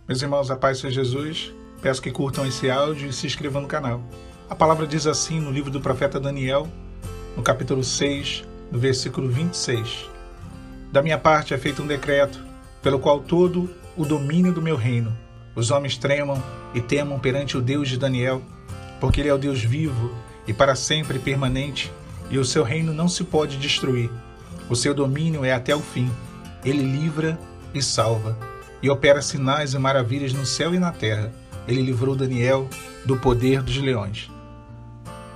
Meus irmãos, a paz seja Jesus. Peço que curtam esse áudio e se inscrevam no canal. A palavra diz assim no livro do profeta Daniel, no capítulo 6, no versículo 26. Da minha parte é feito um decreto, pelo qual todo o domínio do meu reino, os homens tremam e temam perante o Deus de Daniel, porque ele é o Deus vivo e para sempre permanente, e o seu reino não se pode destruir. O seu domínio é até o fim. Ele livra e salva, e opera sinais e maravilhas no céu e na terra. Ele livrou Daniel do poder dos leões.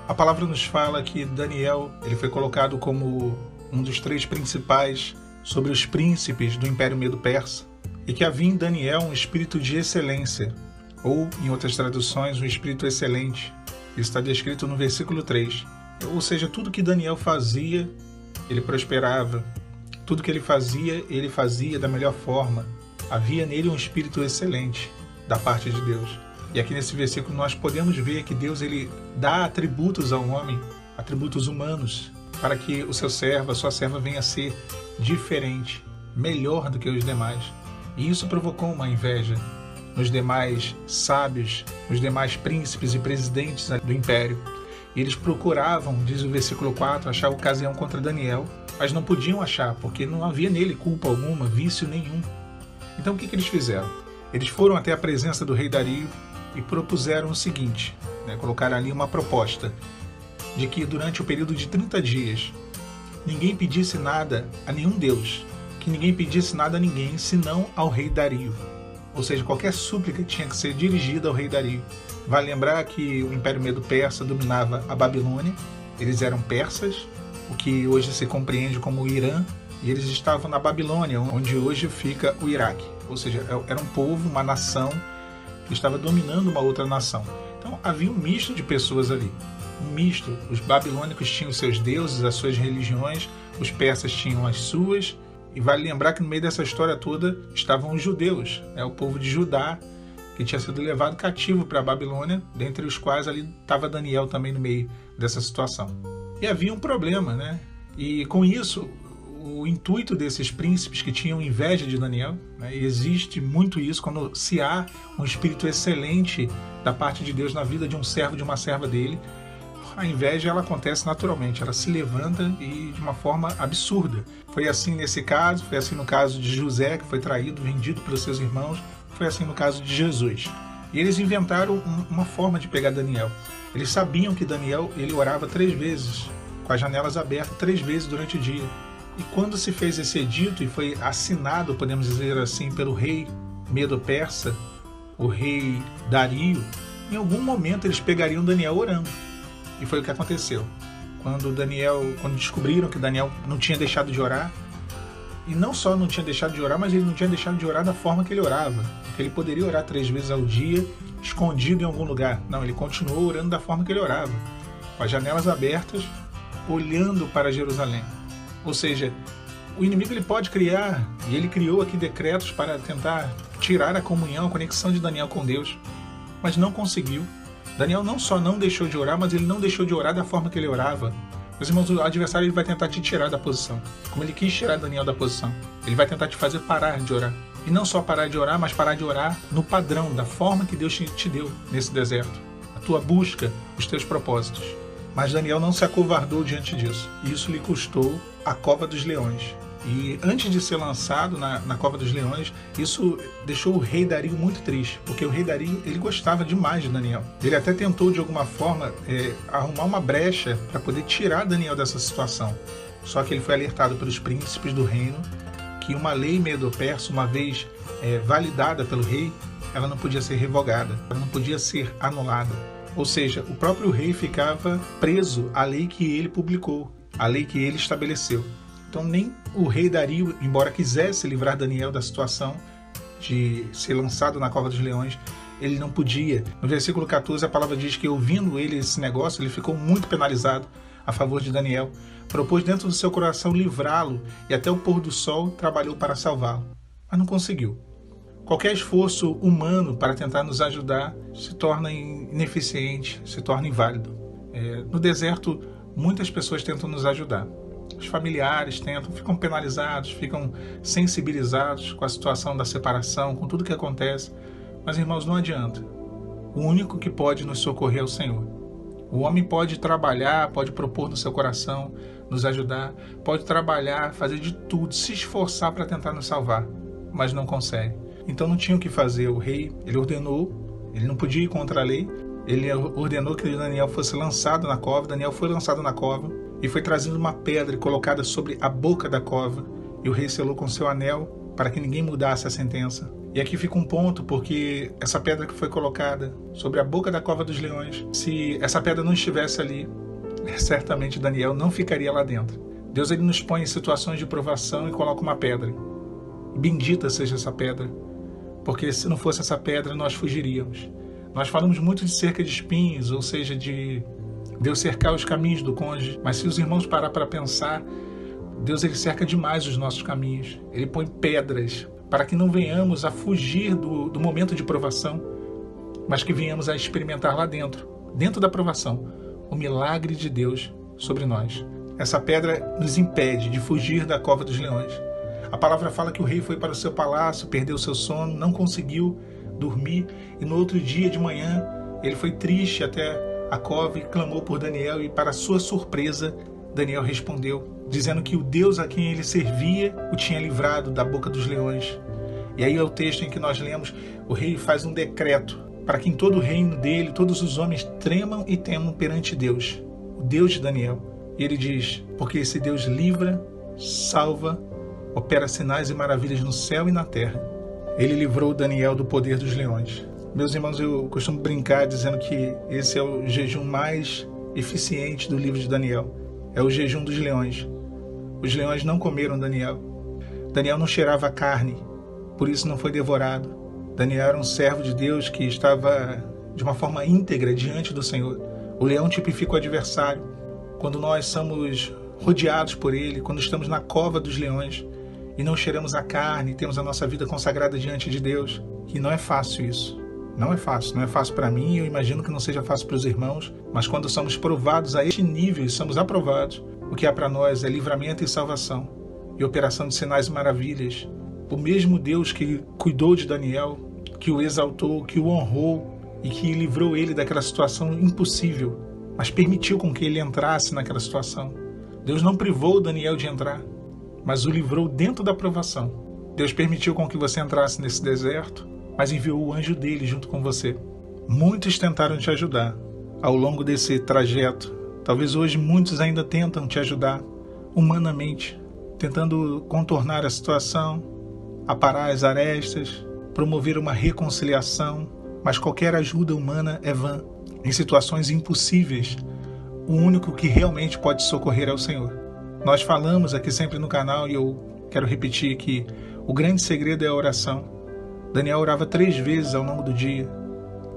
A palavra nos fala que Daniel ele foi colocado como um dos 3 principais sobre os príncipes do Império Medo-Persa, e que havia em Daniel um espírito de excelência, ou, em outras traduções, um espírito excelente. Isso está descrito no versículo 3. Ou seja, tudo que Daniel fazia, ele prosperava. Tudo que ele fazia da melhor forma. Havia nele um espírito excelente da parte de Deus. E aqui nesse versículo nós podemos ver que Deus ele dá atributos ao homem, atributos humanos, para que o seu servo, a sua serva venha a ser diferente, melhor do que os demais. E isso provocou uma inveja nos demais sábios, nos demais príncipes e presidentes do império. E eles procuravam, diz o versículo 4, achar ocasião contra Daniel, mas não podiam achar, porque não havia nele culpa alguma, vício nenhum. Então o que eles fizeram? Eles foram até a presença do rei Dario e propuseram o seguinte, colocaram ali uma proposta, de que durante o período de 30 dias, ninguém pedisse nada a nenhum deus, que ninguém pedisse nada a ninguém, senão ao rei Dario. Ou seja, qualquer súplica tinha que ser dirigida ao rei Dario. Vale lembrar que o Império Medo-Persa dominava a Babilônia, eles eram persas, o que hoje se compreende como o Irã, e eles estavam na Babilônia, onde hoje fica o Iraque. Ou seja, era um povo, uma nação, que estava dominando uma outra nação. Então havia um misto de pessoas ali, um misto. Os babilônicos tinham os seus deuses, as suas religiões, os persas tinham as suas, e vale lembrar que no meio dessa história toda estavam os judeus, o povo de Judá, que tinha sido levado cativo para a Babilônia, dentre os quais ali estava Daniel também no meio dessa situação. E havia um problema, E com isso, o intuito desses príncipes que tinham inveja de Daniel, e existe muito isso quando se há um espírito excelente da parte de Deus na vida de um servo, de uma serva dele, a inveja ela acontece naturalmente, ela se levanta e de uma forma absurda. Foi assim nesse caso, foi assim no caso de José, que foi traído, vendido pelos seus irmãos, foi assim no caso de Jesus. E eles inventaram uma forma de pegar Daniel. Eles sabiam que Daniel ele orava 3 vezes, com as janelas abertas 3 vezes durante o dia. E quando se fez esse edito e foi assinado, podemos dizer assim, pelo rei Medo-Persa, o rei Dario, em algum momento eles pegariam Daniel orando. E foi o que aconteceu. Quando descobriram que Daniel não tinha deixado de orar, e não só não tinha deixado de orar, mas ele não tinha deixado de orar da forma que ele orava. Porque ele poderia orar 3 vezes ao dia, escondido em algum lugar. Não, ele continuou orando da forma que ele orava, com as janelas abertas, olhando para Jerusalém. Ou seja, o inimigo ele pode criar, e ele criou aqui decretos para tentar tirar a comunhão, a conexão de Daniel com Deus, mas não conseguiu. Daniel não só não deixou de orar, mas ele não deixou de orar da forma que ele orava. Meus irmãos, o adversário ele vai tentar te tirar da posição, como ele quis tirar Daniel da posição. Ele vai tentar te fazer parar de orar. E não só parar de orar, mas parar de orar no padrão, da forma que Deus te deu nesse deserto. A tua busca, os teus propósitos. Mas Daniel não se acovardou diante disso. E isso lhe custou a cova dos leões. E antes de ser lançado na cova dos leões, isso deixou o rei Dario muito triste, porque o rei Dario ele gostava demais de Daniel. Ele até tentou de alguma forma arrumar uma brecha para poder tirar Daniel dessa situação. Só que ele foi alertado pelos príncipes do reino que uma lei medo-persa, uma vez validada pelo rei, ela não podia ser revogada, ela não podia ser anulada. Ou seja, o próprio rei ficava preso à lei que ele publicou, à lei que ele estabeleceu. Então nem o rei Dario, embora quisesse livrar Daniel da situação de ser lançado na cova dos leões, ele não podia. No versículo 14 a palavra diz que ouvindo ele esse negócio, ele ficou muito penalizado a favor de Daniel. Propôs dentro do seu coração livrá-lo e até o pôr do sol trabalhou para salvá-lo, mas não conseguiu. Qualquer esforço humano para tentar nos ajudar se torna ineficiente, se torna inválido. No deserto, muitas pessoas tentam nos ajudar. Os familiares tentam, ficam penalizados, ficam sensibilizados com a situação da separação, com tudo que acontece. Mas, irmãos, não adianta. O único que pode nos socorrer é o Senhor. O homem pode trabalhar, pode propor no seu coração, nos ajudar, pode trabalhar, fazer de tudo, se esforçar para tentar nos salvar, mas não consegue. Então não tinha o que fazer. O rei, ele ordenou, ele não podia ir contra a lei, ele ordenou que Daniel fosse lançado na cova. Daniel foi lançado na cova e foi trazido uma pedra e colocada sobre a boca da cova, e o rei selou com seu anel para que ninguém mudasse a sentença. E aqui fica um ponto, porque essa pedra que foi colocada sobre a boca da cova dos leões, se essa pedra não estivesse ali, certamente Daniel não ficaria lá dentro. Deus, ele nos põe em situações de provação e coloca uma pedra. Bendita seja essa pedra, porque se não fosse essa pedra, nós fugiríamos. Nós falamos muito de cerca de espinhos, ou seja, de Deus cercar os caminhos do cônjuge, mas se os irmãos parar para pensar, Deus, ele cerca demais os nossos caminhos. Ele põe pedras para que não venhamos a fugir do momento de provação, mas que venhamos a experimentar lá dentro, dentro da provação, o milagre de Deus sobre nós. Essa pedra nos impede de fugir da cova dos leões. A palavra fala que o rei foi para o seu palácio, perdeu o seu sono, não conseguiu dormir, e no outro dia de manhã ele foi triste até a cova e clamou por Daniel, e para sua surpresa, Daniel respondeu, dizendo que o Deus a quem ele servia o tinha livrado da boca dos leões. E aí é o texto em que nós lemos, o rei faz um decreto para que em todo o reino dele, todos os homens tremam e temam perante Deus, o Deus de Daniel. E ele diz, porque esse Deus livra, salva, opera sinais e maravilhas no céu e na terra. Ele livrou Daniel do poder dos leões. Meus irmãos, eu costumo brincar dizendo que esse é o jejum mais eficiente do livro de Daniel. É o jejum dos leões. Os leões não comeram Daniel. Daniel não cheirava carne, por isso não foi devorado. Daniel era um servo de Deus que estava de uma forma íntegra diante do Senhor. O leão tipifica o adversário. Quando nós somos rodeados por ele, quando estamos na cova dos leões e não cheiramos a carne, temos a nossa vida consagrada diante de Deus. E não é fácil isso. Não é fácil para mim, eu imagino que não seja fácil para os irmãos, mas quando somos provados a este nível e somos aprovados, o que há para nós é livramento e salvação, e operação de sinais e maravilhas. O mesmo Deus que cuidou de Daniel, que o exaltou, que o honrou e que livrou ele daquela situação impossível, mas permitiu com que ele entrasse naquela situação. Deus não privou Daniel de entrar, mas o livrou dentro da provação. Deus permitiu com que você entrasse nesse deserto, mas enviou o anjo dele junto com você. Muitos tentaram te ajudar ao longo desse trajeto. Talvez hoje muitos ainda tentam te ajudar humanamente, tentando contornar a situação, aparar as arestas, promover uma reconciliação, mas qualquer ajuda humana é vã. Em situações impossíveis, o único que realmente pode socorrer é o Senhor. Nós falamos aqui sempre no canal, e eu quero repetir que o grande segredo é a oração. Daniel orava 3 vezes ao longo do dia.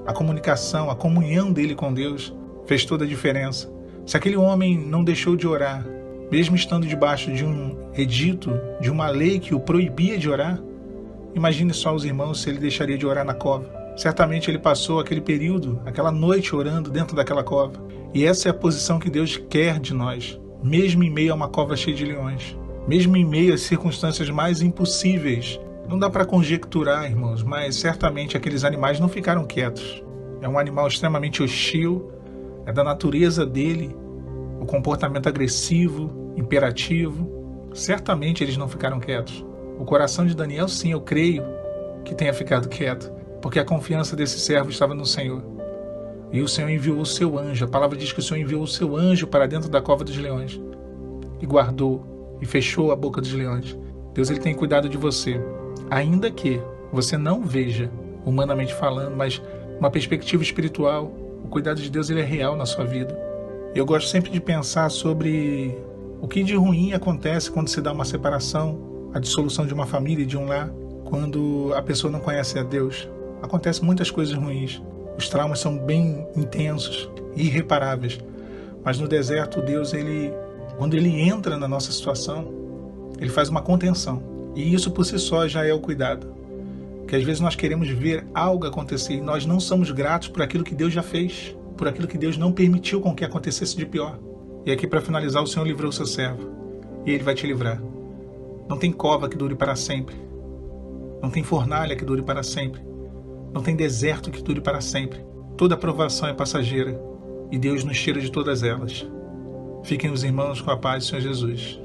A comunicação, a comunhão dele com Deus fez toda a diferença. Se aquele homem não deixou de orar, mesmo estando debaixo de um edito, de uma lei que o proibia de orar, imagine só os irmãos se ele deixaria de orar na cova. Certamente ele passou aquele período, aquela noite orando dentro daquela cova. E essa é a posição que Deus quer de nós, mesmo em meio a uma cova cheia de leões, mesmo em meio às circunstâncias mais impossíveis. Não dá para conjecturar, irmãos, mas certamente aqueles animais não ficaram quietos. É um animal extremamente hostil, é da natureza dele, o comportamento agressivo, imperativo. Certamente eles não ficaram quietos. O coração de Daniel, sim, eu creio que tenha ficado quieto, porque a confiança desse servo estava no Senhor. E o Senhor enviou o seu anjo. A palavra diz que o Senhor enviou o seu anjo para dentro da cova dos leões e guardou e fechou a boca dos leões. Deus, ele tem cuidado de você. Ainda que você não veja, humanamente falando, mas uma perspectiva espiritual, o cuidado de Deus ele é real na sua vida. Eu gosto sempre de pensar sobre o que de ruim acontece quando se dá uma separação, a dissolução de uma família e de um lar, quando a pessoa não conhece a Deus. Acontecem muitas coisas ruins, os traumas são bem intensos e irreparáveis, mas no deserto Deus, quando ele entra na nossa situação, ele faz uma contenção. E isso por si só já é o cuidado. Porque às vezes nós queremos ver algo acontecer e nós não somos gratos por aquilo que Deus já fez, por aquilo que Deus não permitiu com que acontecesse de pior. E aqui para finalizar, o Senhor livrou o seu servo. E ele vai te livrar. Não tem cova que dure para sempre. Não tem fornalha que dure para sempre. Não tem deserto que dure para sempre. Toda provação é passageira e Deus nos tira de todas elas. Fiquem os irmãos com a paz do Senhor Jesus.